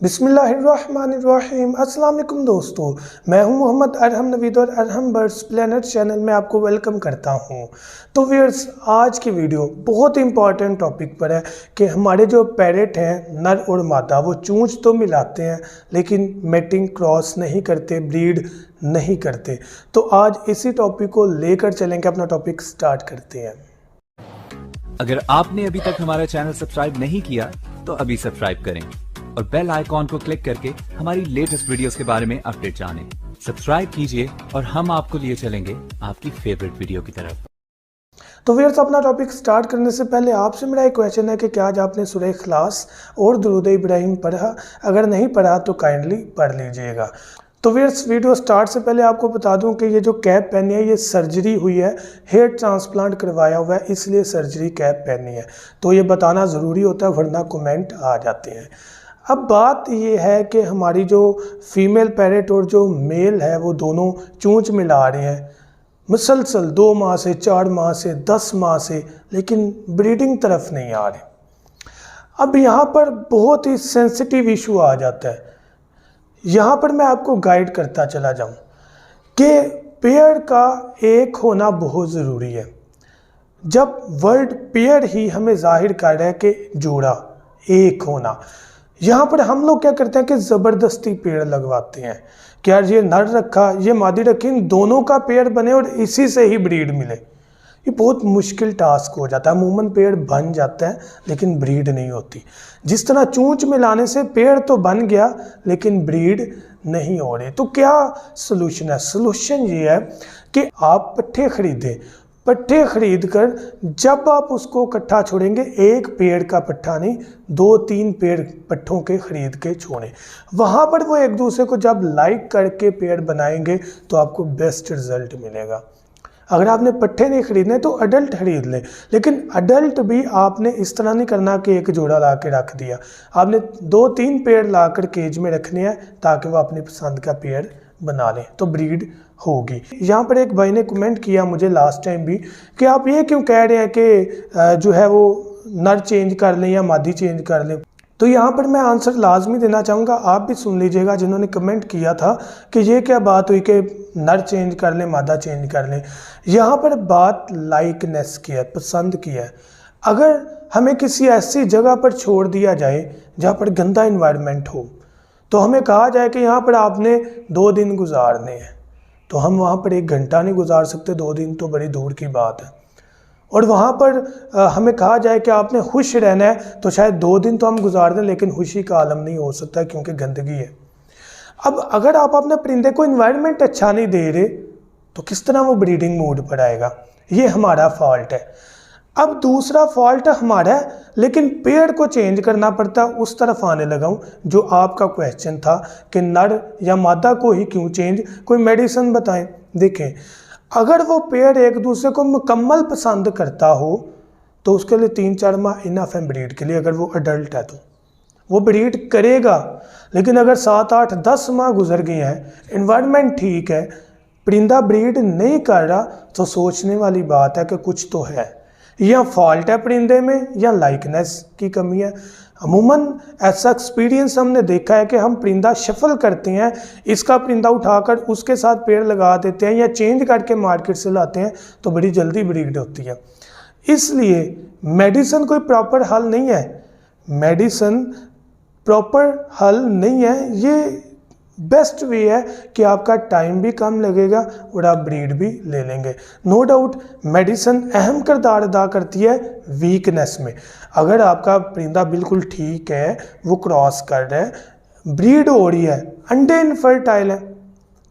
बिस्मिल्लाहिर्रहमानिर्रहीम। अस्सलाम वालेकुम दोस्तों, मैं हूं मोहम्मद अरहम नवीद और अरहम बर्ड्स प्लेनेट चैनल में आपको वेलकम करता हूं। तो व्यूअर्स, आज की वीडियो बहुत इंपॉर्टेंट टॉपिक पर है कि हमारे जो पैरेट हैं नर और मादा, वो चूंच तो मिलाते हैं लेकिन मेटिंग क्रॉस नहीं करते, ब्रीड नहीं करते। तो आज इसी टॉपिक को लेकर चलेंगे, अपना टॉपिक स्टार्ट करते हैं। अगर आपने अभी तक हमारा चैनल सब्सक्राइब नहीं किया तो अभी सब्सक्राइब करें और बेल आइकॉन को क्लिक करके हमारी लेटेस्ट वीडियोस के बारे में अपडेट जानें। सब्सक्राइब कीजिए और हम आपको लिए चलेंगे आपकी फेवरेट वीडियो की तरफ। तो व्यूअर्स, अपना टॉपिक स्टार्ट करने से पहले आपसे मेरा एक क्वेश्चन है कि क्या आज आपने सूरह इखलास और दुरूद इब्राहिम पढ़ा? अगर नहीं पढ़ा तो काइंडली पढ़ लीजिएगा। तो व्यूअर्स, वीडियो स्टार्ट से पहले आपको बता दूं कि ये जो कैप पहनी है ये सर्जरी हुई है, हेयर ट्रांसप्लांट करवाया हुआ है, इसलिए सर्जरी कैप पहनी है। तो ये बताना ज़रूरी होता है वरना कमेंट आ जाते हैं। अब बात ये है कि हमारी जो फीमेल पैरेट और जो मेल है वो दोनों चूंच मिला रहे हैं मुसलसल 2 माह से, 4 माह से, 10 माह से, लेकिन ब्रीडिंग तरफ नहीं आ रहे। अब यहाँ पर बहुत ही सेंसिटिव इशू आ जाता है। यहाँ पर मैं आपको गाइड करता चला जाऊँ कि पेयर का एक होना बहुत ज़रूरी है। जब वर्ड पेयर ही हमें जाहिर कर रहा है कि जोड़ा एक होना, यहाँ पर हम लोग क्या करते हैं कि ज़बरदस्ती पेड़ लगवाते हैं कि यार ये नर रखा, ये मादी रखी, इन दोनों का पेड़ बने और इसी से ही ब्रीड मिले। ये बहुत मुश्किल टास्क हो जाता है। अमूमन पेड़ बन जाता है लेकिन ब्रीड नहीं होती। जिस तरह चूंच मिलाने से पेड़ तो बन गया लेकिन ब्रीड नहीं हो रही। तो क्या सलूशन है? सलूशन ये है कि आप पट्ठे खरीदें। पट्ठे खरीद कर जब आप उसको इकट्ठा छोड़ेंगे, एक पेड़ का पट्ठा नहीं, 2-3 पेड़ पट्ठों के खरीद के छोड़ें। वहाँ पर वो एक दूसरे को जब लाइक करके पेड़ बनाएंगे तो आपको बेस्ट रिजल्ट मिलेगा। अगर आपने पट्ठे नहीं खरीदने तो अडल्ट खरीद लें, लेकिन अडल्ट भी आपने इस तरह नहीं करना कि एक जोड़ा ला के रख दिया। आपने 2-3 पेड़ ला कर केज में रखने हैं ताकि वो अपनी पसंद का पेड़ बना लें, तो ब्रीड होगी। यहाँ पर एक भाई ने कमेंट किया मुझे लास्ट टाइम भी कि आप ये क्यों कह रहे हैं कि जो है वो नर चेंज कर लें या मादी चेंज कर लें। तो यहाँ पर मैं आंसर लाजमी देना चाहूँगा, आप भी सुन लीजिएगा जिन्होंने कमेंट किया था कि ये क्या बात हुई कि नर चेंज कर लें मादा चेंज कर लें। यहाँ पर बात लाइकनेस की है, पसंद की है। अगर हमें किसी ऐसी जगह पर छोड़ दिया जाए जहाँ पर गंदा इन्वायरमेंट हो, तो हमें कहा जाए कि यहाँ पर आपने 2 दिन गुजारने हैं, तो हम वहाँ पर 1 घंटा नहीं गुजार सकते, 2 दिन तो बड़ी दूर की बात है। और वहाँ पर हमें कहा जाए कि आपने खुश रहना है, तो शायद 2 दिन तो हम गुजार दें लेकिन खुशी का आलम नहीं हो सकता क्योंकि गंदगी है। अब अगर आप अपने परिंदे को इन्वायरमेंट अच्छा नहीं दे रहे तो किस तरह वो ब्रीडिंग मूड पर आएगा? ये हमारा फॉल्ट है। अब दूसरा फॉल्ट हमारा है, लेकिन पेड़ को चेंज करना पड़ता है। उस तरफ आने लगा हूँ जो आपका क्वेश्चन था कि नर या मादा को ही क्यों चेंज, कोई मेडिसिन बताएं। देखें, अगर वो पेड़ एक दूसरे को मुकम्मल पसंद करता हो तो उसके लिए 3-4 माह इनफ है ब्रीड के लिए। अगर वो अडल्ट है तो वो ब्रीड करेगा, लेकिन अगर 7-8-10 माह गुजर गए हैं, इन्वायरमेंट ठीक है, परिंदा ब्रीड नहीं कर रहा, तो सोचने वाली बात है कि कुछ तो है, या फॉल्ट है परिंदे में या लाइकनेस की कमी है। अमूमन ऐसा एक्सपीरियंस हमने देखा है कि हम परिंदा शफल करते हैं, इसका परिंदा उठाकर उसके साथ पेड़ लगा देते हैं या चेंज करके मार्केट से लाते हैं तो बड़ी जल्दी ब्रीड होती है। इसलिए मेडिसिन कोई प्रॉपर हल नहीं है, मेडिसिन प्रॉपर हल नहीं है। ये बेस्ट वे है कि आपका टाइम भी कम लगेगा और आप ब्रीड भी ले लेंगे। नो डाउट मेडिसिन अहम किरदार अदा करती है वीकनेस में। अगर आपका परिंदा बिल्कुल ठीक है, वो क्रॉस कर रहा है, ब्रीड हो रही है, अंडे इनफर्टाइल है,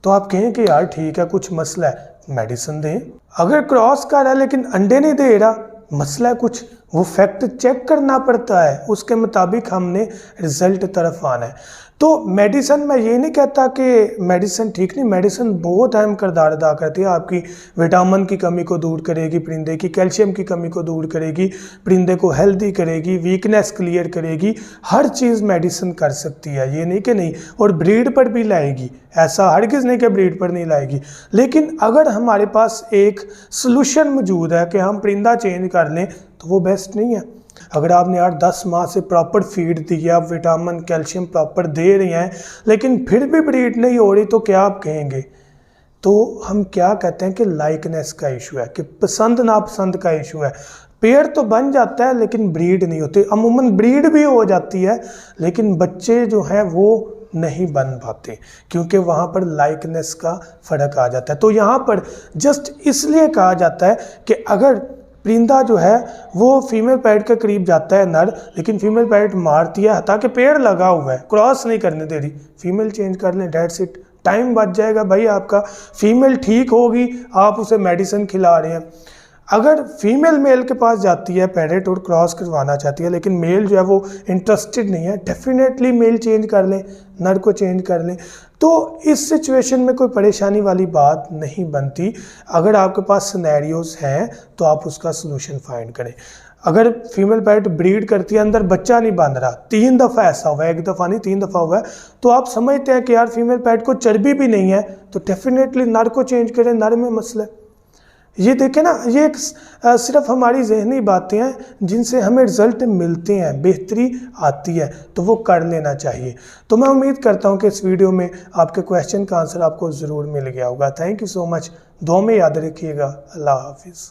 तो आप कहें कि यार ठीक है कुछ मसला है, मेडिसिन दें। अगर क्रॉस कर रहा है लेकिन अंडे नहीं दे रहा, मसला है कुछ, वो फैक्ट चेक करना पड़ता है, उसके मुताबिक हमने रिजल्ट तरफ आना है। तो मेडिसिन, मैं ये नहीं कहता कि मेडिसिन ठीक नहीं, मेडिसिन बहुत अहम किरदार अदा करती है। आपकी विटामिन की कमी को दूर करेगी, परिंदे की कैल्शियम की कमी को दूर करेगी, परिंदे को हेल्दी करेगी, वीकनेस क्लियर करेगी, हर चीज़ मेडिसिन कर सकती है, ये नहीं कि नहीं। और ब्रीड पर भी लाएगी, ऐसा हरगिज़ नहीं कि ब्रीड पर नहीं लाएगी। लेकिन अगर हमारे पास एक सलूशन मौजूद है कि हम परिंदा चेंज कर लें तो वो बेस्ट नहीं है। अगर आपने 8-10 माह से प्रॉपर फीड दी है, आप विटामिन कैल्शियम प्रॉपर दे रहे हैं, लेकिन फिर भी ब्रीड नहीं हो रही, तो क्या आप कहेंगे? तो हम क्या कहते हैं कि लाइकनेस का इशू है, कि पसंद नापसंद का इशू है। पेयर तो बन जाता है लेकिन ब्रीड नहीं होती। अमूमन ब्रीड भी हो जाती है लेकिन बच्चे जो हैं वो नहीं बन पाते, क्योंकि वहाँ पर लाइकनेस का फ़र्क आ जाता है। तो यहाँ पर जस्ट इसलिए कहा जाता है कि अगर परिंदा जो है वो फीमेल पैरट के करीब जाता है नर, लेकिन फीमेल पैरट मारती है, ताकि पेड़ लगा हुआ है, क्रॉस नहीं करने दे रही, फीमेल चेंज कर लें, डेट्स इट, टाइम बच जाएगा भाई आपका। फीमेल ठीक होगी, आप उसे मेडिसिन खिला रहे हैं। अगर फीमेल मेल के पास जाती है पैरेट और क्रॉस करवाना चाहती है, लेकिन मेल जो है वो इंटरेस्टेड नहीं है, डेफिनेटली मेल चेंज कर लें, नर को चेंज कर लें। तो इस सिचुएशन में कोई परेशानी वाली बात नहीं बनती। अगर आपके पास सिनेरियोज हैं तो आप उसका सलूशन फाइंड करें। अगर फीमेल पैरेट ब्रीड करती है, अंदर बच्चा नहीं बन रहा, 3 दफ़ा ऐसा हुआ है, 1 दफ़ा नहीं 3 दफ़ा हुआ है, तो आप समझते हैं कि यार फीमेल पैरेट को चर्बी भी नहीं है, तो डेफिनेटली नर को चेंज करें, नर में मसला है। ये देखें ना, ये एक सिर्फ हमारी जहनी बातें हैं जिनसे हमें रिजल्ट मिलते हैं, बेहतरी आती है, तो वो कर लेना चाहिए। तो मैं उम्मीद करता हूँ कि इस वीडियो में आपके क्वेश्चन का आंसर आपको ज़रूर मिल गया होगा। Thank you so much. दुआ में याद रखिएगा। अल्लाह हाफिज़।